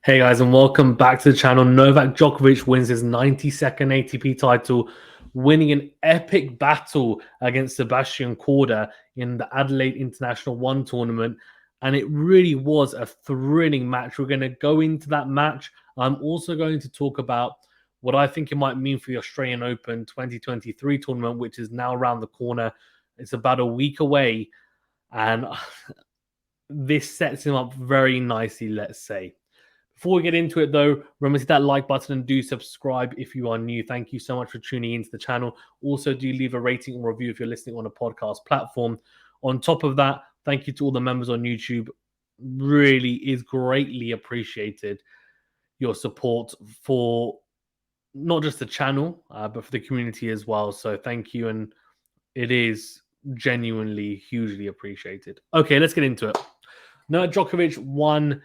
Hey guys, and welcome back to the channel. Novak Djokovic wins his 92nd ATP title, winning an epic battle against Sebastian Korda in the Adelaide International One tournament. And it really was a thrilling match. We're going to go into that match. I'm also going to talk about what I think it might mean for the Australian Open 2023 tournament, which is now around the corner. It's about a week away. And this sets him up very nicely, let's say. Before we get into it, though, remember to hit that like button and do subscribe if you are new. Thank you so much for tuning into the channel. Also, do leave a rating or review if you're listening on a podcast platform. On top of that, thank you to all the members on YouTube. Really is greatly appreciated your support for not just the channel, but for the community as well. So thank you, and it is genuinely hugely appreciated. Okay, let's get into it. Novak Djokovic won,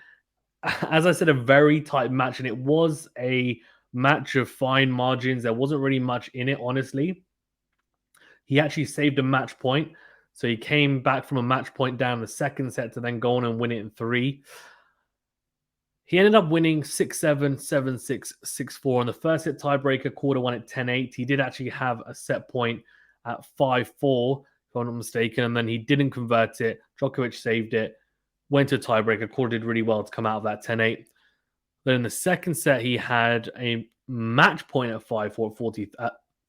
as I said, a very tight match, and it was a match of fine margins. There wasn't really much in it, honestly. He actually saved a match point. So he came back from a match point down the second set to then go on and win it in three. He ended up winning 6-7, 7-6, 6-4. On the first set tiebreaker, Korda won at 10-8. He did actually have a set point at 5-4, if I'm not mistaken, and then he didn't convert it. Djokovic saved it, went to a tiebreaker. Korda did really well to come out of that 10-8. Then in the second set, he had a match point at 5-4,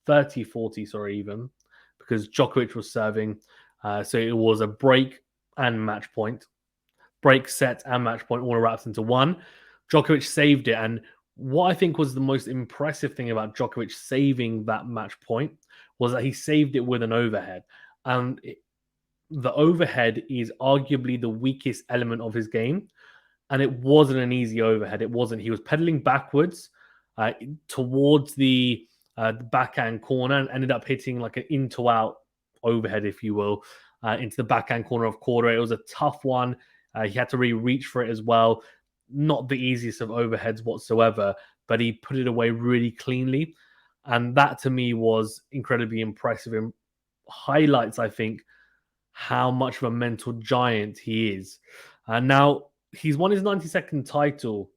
30-40, sorry, even, because Djokovic was serving. So it was a break and match point. Break, set, and match point all wrapped into one. Djokovic saved it. And what I think was the most impressive thing about Djokovic saving that match point was that he saved it with an overhead. And the overhead is arguably the weakest element of his game. And it wasn't an easy overhead. It wasn't. He was pedaling backwards towards the backhand corner and ended up hitting like an in-to-out overhead, if you will, into the backhand corner of Korda. It was a tough one. He had to really reach for it as well. Not the easiest of overheads whatsoever, but he put it away really cleanly. And that to me was incredibly impressive and highlights, I think, how much of a mental giant he is. Now, he's won his 92nd title,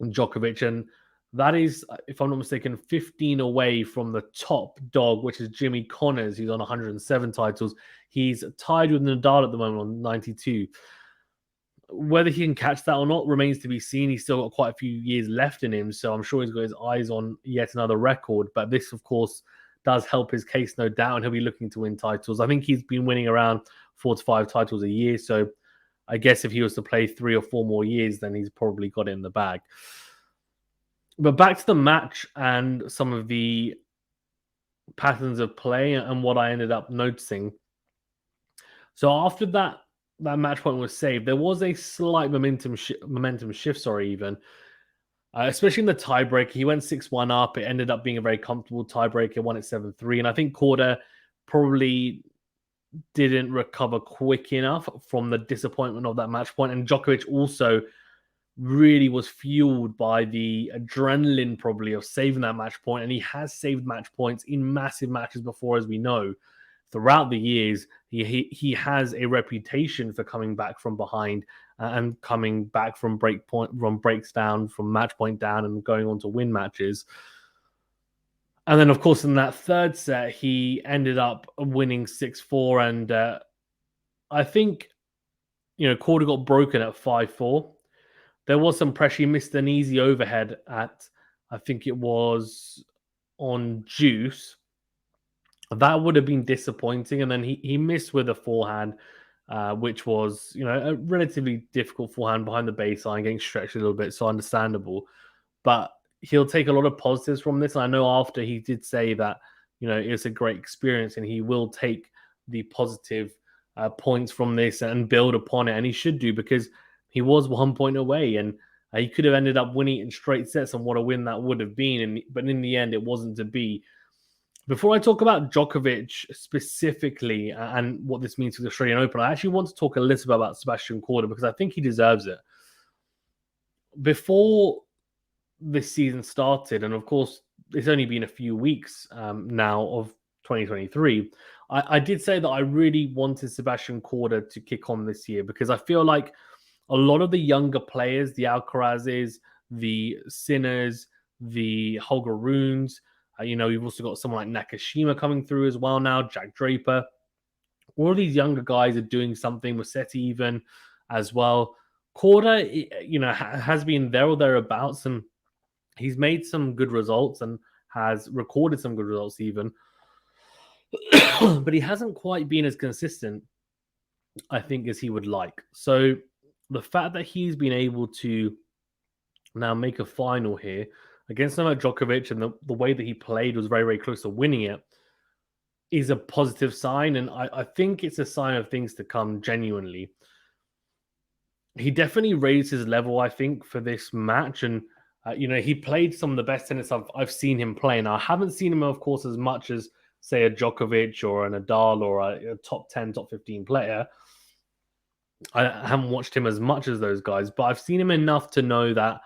Djokovic, and that is, if I'm not mistaken, 15 away from the top dog, which is Jimmy Connors. He's on 107 titles. He's tied with Nadal at the moment on 92. Whether he can catch that or not remains to be seen. He's still got quite a few years left in him, so I'm sure he's got his eyes on yet another record. But this, of course, does help his case, no doubt, and he'll be looking to win titles. I think he's been winning around 4 to 5 titles a year, so I guess if he was to play 3 or 4 more years, then he's probably got it in the bag. But back to the match and some of the patterns of play and what I ended up noticing. So after that match point was saved, there was a slight momentum shift, even. Especially in the tiebreaker. He went 6-1 up. It ended up being a very comfortable tiebreaker, won at 7-3. And I think Korda probably didn't recover quick enough from the disappointment of that match point. And Djokovic also really was fueled by the adrenaline probably of saving that match point. And he has saved match points in massive matches before, as we know. Throughout the years, he has a reputation for coming back from behind and coming back from breaks down, from match point down, and going on to win matches. And then, of course, in that third set, he ended up winning 6-4. And I think, Korda got broken at 5-4. There was some pressure. He missed an easy overhead at, I think it was on Juice. That would have been disappointing. And then he missed with a forehand, which was, a relatively difficult forehand behind the baseline, getting stretched a little bit, so understandable. But he'll take a lot of positives from this. And I know after he did say that, it's a great experience and he will take the positive points from this and build upon it. And he should do, because he was 1 point away and he could have ended up winning in straight sets, and what a win that would have been. But in the end, it wasn't to be. Before I talk about Djokovic specifically and what this means for the Australian Open, I actually want to talk a little bit about Sebastian Korda, because I think he deserves it. Before this season started, and of course, it's only been a few weeks now of 2023, I did say that I really wanted Sebastian Korda to kick on this year, because I feel like a lot of the younger players, the Alcarazes, the Sinners, the Holger Runes, you've also got someone like Nakashima coming through as well now, Jack Draper. All of these younger guys are doing something. Musetti even as well. Korda, has been there or thereabouts, and he's made some good results and has recorded some good results even. But he hasn't quite been as consistent, I think, as he would like. So the fact that he's been able to now make a final here against Novak Djokovic, and the way that he played was very, very close to winning it, is a positive sign. And I think it's a sign of things to come, genuinely. He definitely raised his level, I think, for this match. And, he played some of the best tennis I've seen him play. Now, I haven't seen him, of course, as much as, say, a Djokovic or a Nadal or a top 10, top 15 player. I haven't watched him as much as those guys, but I've seen him enough to know that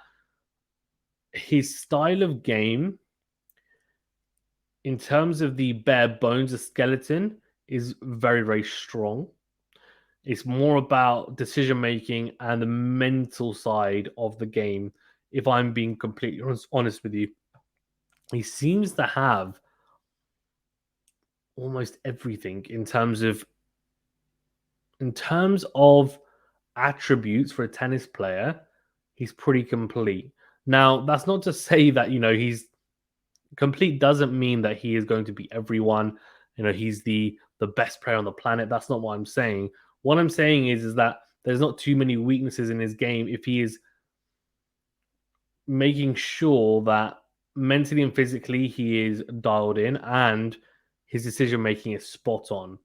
his style of game, in terms of the bare bones of skeleton, is very, very strong. It's more about decision making and the mental side of the game. If I'm being completely honest with you, he seems to have almost everything in terms of attributes for a tennis player. He's pretty complete. Now, that's not to say that he's complete. Doesn't mean that he is going to be everyone. He's the best player on the planet. That's not what I'm saying. What I'm saying is that there's not too many weaknesses in his game if he is making sure that mentally and physically he is dialed in and his decision making is spot on.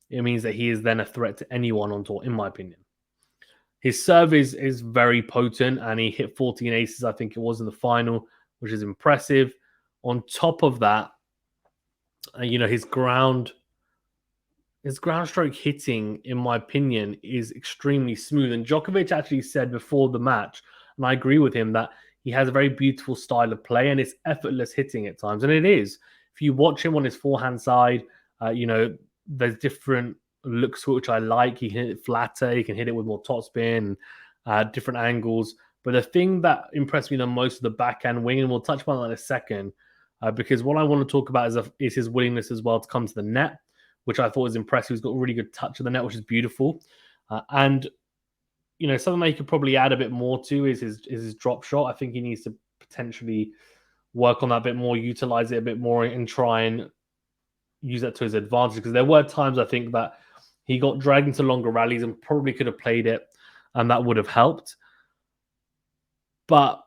It means that he is then a threat to anyone on tour, in my opinion. His serve is very potent, and he hit 14 aces, I think it was, in the final, which is impressive. On top of that, his ground stroke hitting, in my opinion, is extremely smooth. And Djokovic actually said before the match, and I agree with him, that he has a very beautiful style of play and it's effortless hitting at times. And it is. If you watch him on his forehand side, there's different looks which I like. He can hit it flatter, he can hit it with more topspin, different angles. But the thing that impressed me the most is the backhand wing, and we'll touch upon that in a second, because what I want to talk about is his willingness as well to come to the net, which I thought was impressive. He's got a really good touch of the net, which is beautiful. And something that he could probably add a bit more to is his drop shot. I think he needs to potentially work on that a bit more, utilize it a bit more, and try and use that to his advantage. Because there were times, I think, that he got dragged into longer rallies and probably could have played it, and that would have helped. But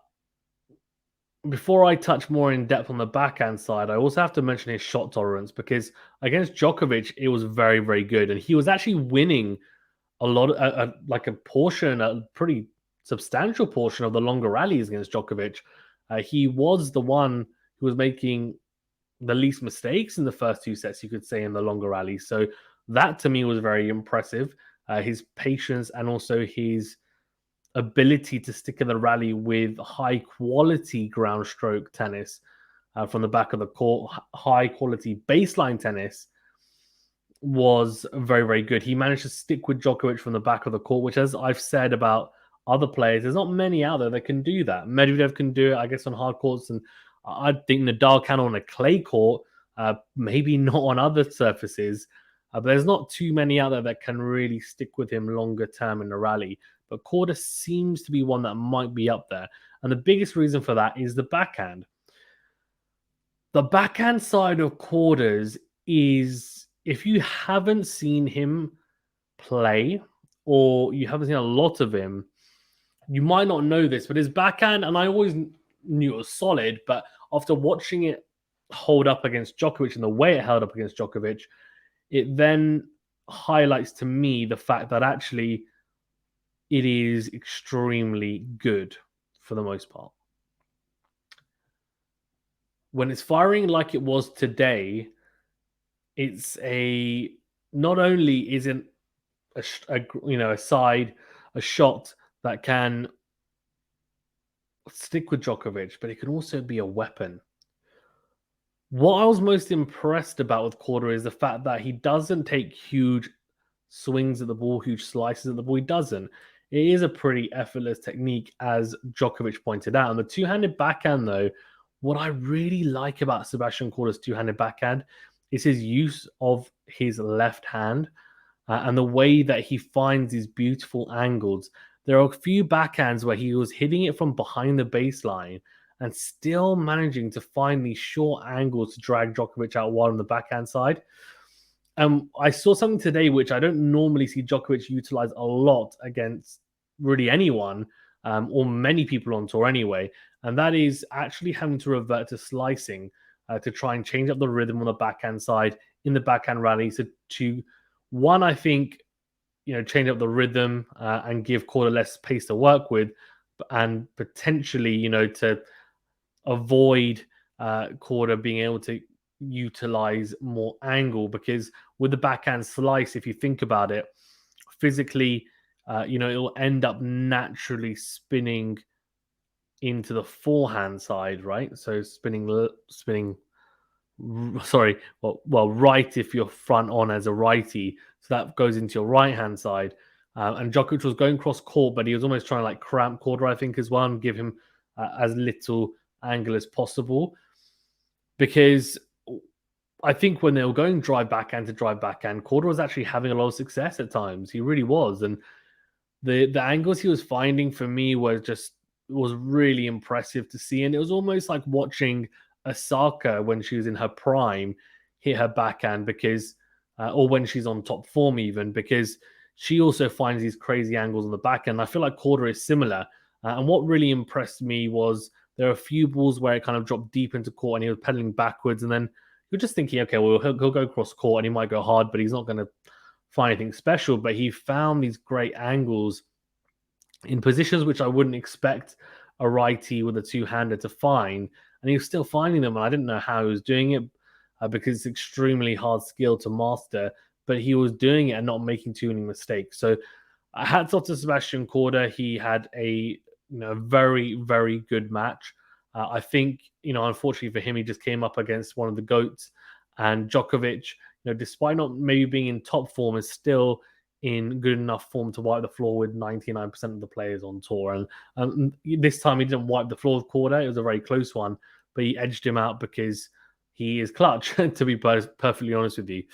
before I touch more in depth on the backhand side, I also have to mention his shot tolerance, because against Djokovic, it was very, very good. And he was actually winning a lot, like a pretty substantial portion of the longer rallies against Djokovic. He was the one who was making the least mistakes in the first two sets, you could say, in the longer rallies. So that to me was very impressive. His patience and also his ability to stick in the rally with high quality ground stroke tennis from the back of the court, high quality baseline tennis, was very, very good. He managed to stick with Djokovic from the back of the court, which, as I've said about other players, there's not many out there that can do that. Medvedev can do it, I guess, on hard courts, and I think Nadal can on a clay court, maybe not on other surfaces. But there's not too many out there that can really stick with him longer term in the rally. But Korda seems to be one that might be up there. And the biggest reason for that is the backhand. The backhand side of Korda's is, if you haven't seen him play or you haven't seen a lot of him, you might not know this, but his backhand, and I always knew it was solid, but after watching it hold up against Djokovic and the way it held up against Djokovic, it then highlights to me the fact that actually it is extremely good for the most part. When it's firing like it was today, it's not only isn't a shot that can stick with Djokovic, but it can also be a weapon. What I was most impressed about with Korda is the fact that he doesn't take huge swings at the ball, huge slices at the ball. He doesn't. it is a pretty effortless technique, as Djokovic pointed out. And the two-handed backhand, though, what I really like about Sebastian Korda's two-handed backhand is his use of his left hand and the way that he finds these beautiful angles. There are a few backhands where he was hitting it from behind the baseline and still managing to find these short angles to drag Djokovic out wide on the backhand side. I saw something today which I don't normally see Djokovic utilize a lot against really anyone or many people on tour anyway, and that is actually having to revert to slicing to try and change up the rhythm on the backhand side in the backhand rally. So to one, I think, change up the rhythm and give Korda less pace to work with, and potentially, to avoid Korda being able to utilize more angle, because with the backhand slice, if you think about it, physically, it will end up naturally spinning into the forehand side, right? So spinning. Sorry, well, right if you're front on as a righty, so that goes into your right hand side. And Djokovic was going cross court, but he was almost trying to like cramp Korda, I think, as well, and give him as little angle as possible, because I think when they were going drive backhand to drive backhand, Korda was actually having a lot of success at times. He really was, and the angles he was finding for me was really impressive to see, and it was almost like watching Osaka when she was in her prime hit her backhand, because or when she's on top form even, because she also finds these crazy angles on the backhand. I feel like Korda is similar, and what really impressed me was there are a few balls where it kind of dropped deep into court and he was pedaling backwards, and then you're just thinking, okay, well, he'll go cross court and he might go hard, but he's not going to find anything special. But he found these great angles in positions which I wouldn't expect a righty with a two-hander to find, and he was still finding them. And I didn't know how he was doing it because it's extremely hard skill to master, but he was doing it and not making too many mistakes. So hats off to Sebastian Korda. He had a very, very good match. I think, unfortunately for him, he just came up against one of the GOATs, and Djokovic, despite not maybe being in top form, is still in good enough form to wipe the floor with 99% of the players on tour. And this time he didn't wipe the floor with Korda. It was a very close one, but he edged him out because he is clutch, to be perfectly honest with you.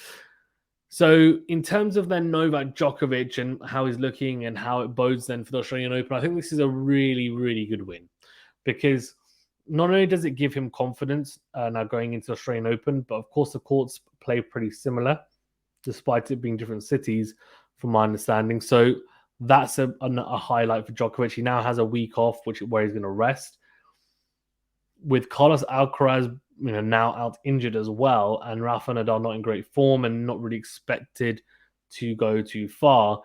So in terms of then Novak Djokovic and how he's looking and how it bodes then for the Australian Open, I think this is a really, really good win, because not only does it give him confidence now going into the Australian Open, but of course the courts play pretty similar, despite it being different cities, from my understanding. So that's a highlight for Djokovic. He now has a week off, where he's going to rest. With Carlos Alcaraz, now out injured as well, and Rafa Nadal not in great form and not really expected to go too far,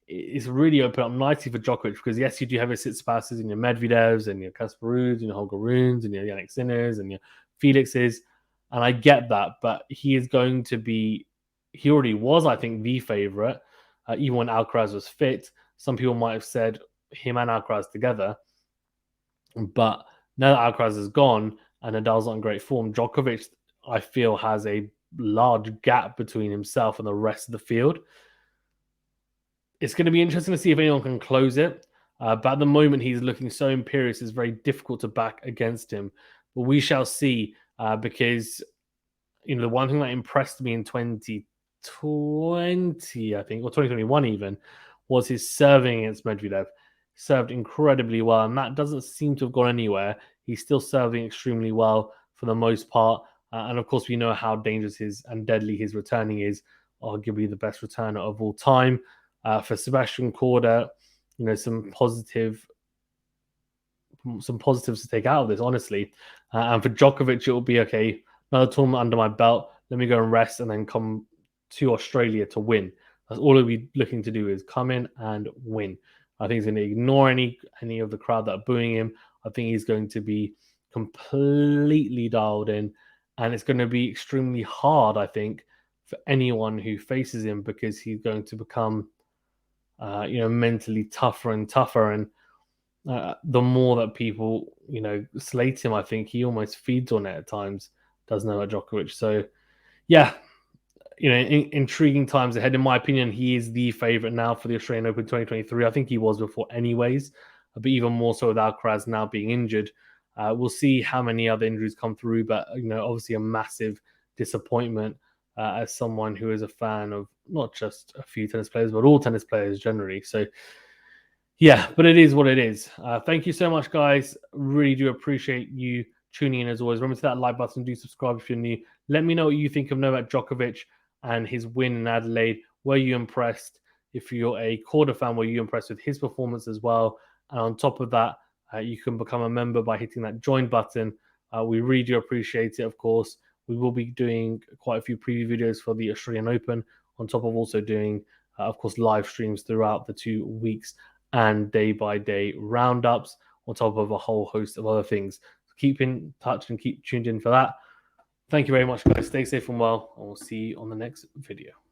it's really opened up nicely for Djokovic, because yes, you do have your Tsitsipas's and your Medvedevs and your Casper Ruuds and your Holger Runes and your Yannick Sinners and your Felixes, and I get that, but he already was, I think, the favourite, even when Alcaraz was fit. Some people might have said him and Alcaraz together, but now that Alcaraz is gone and Nadal's not in great form, Djokovic, I feel, has a large gap between himself and the rest of the field. It's going to be interesting to see if anyone can close it. But at the moment, he's looking so imperious, it's very difficult to back against him. But we shall see, because the one thing that impressed me in 2020, I think, or 2021 even, was his serving against Medvedev. Served incredibly well, and that doesn't seem to have gone anywhere. He's still serving extremely well for the most part. And of course, we know how dangerous and deadly his returning is, arguably the best returner of all time. For Sebastian Korda, some positives to take out of this, honestly. And for Djokovic, it will be, okay, another tournament under my belt. Let me go and rest and then come to Australia to win. That's all he'll be looking to do, is come in and win. I think he's going to ignore any of the crowd that are booing him. I think he's going to be completely dialed in, and it's going to be extremely hard, I think, for anyone who faces him, because he's going to become, mentally tougher and tougher. And the more that people, slate him, I think he almost feeds on it at times, does Novak Djokovic. So, yeah, intriguing times ahead. In my opinion, he is the favorite now for the Australian Open 2023. I think he was before anyways, but even more so with Alcaraz now being injured. We'll see how many other injuries come through, but obviously a massive disappointment as someone who is a fan of not just a few tennis players, but all tennis players generally. So yeah, but it is what it is. Thank you so much, guys. Really do appreciate you tuning in as always. Remember to that like button. Do subscribe if you're new. Let me know what you think of Novak Djokovic and his win in Adelaide. Were you impressed? If you're a Korda fan, were you impressed with his performance as well? And on top of that, you can become a member by hitting that join button. We really do appreciate it, of course. We will be doing quite a few preview videos for the Australian Open, on top of also doing, of course, live streams throughout the 2 weeks and day-by-day roundups, on top of a whole host of other things. Keep in touch and keep tuned in for that. Thank you very much, guys. Stay safe and well, and we'll see you on the next video.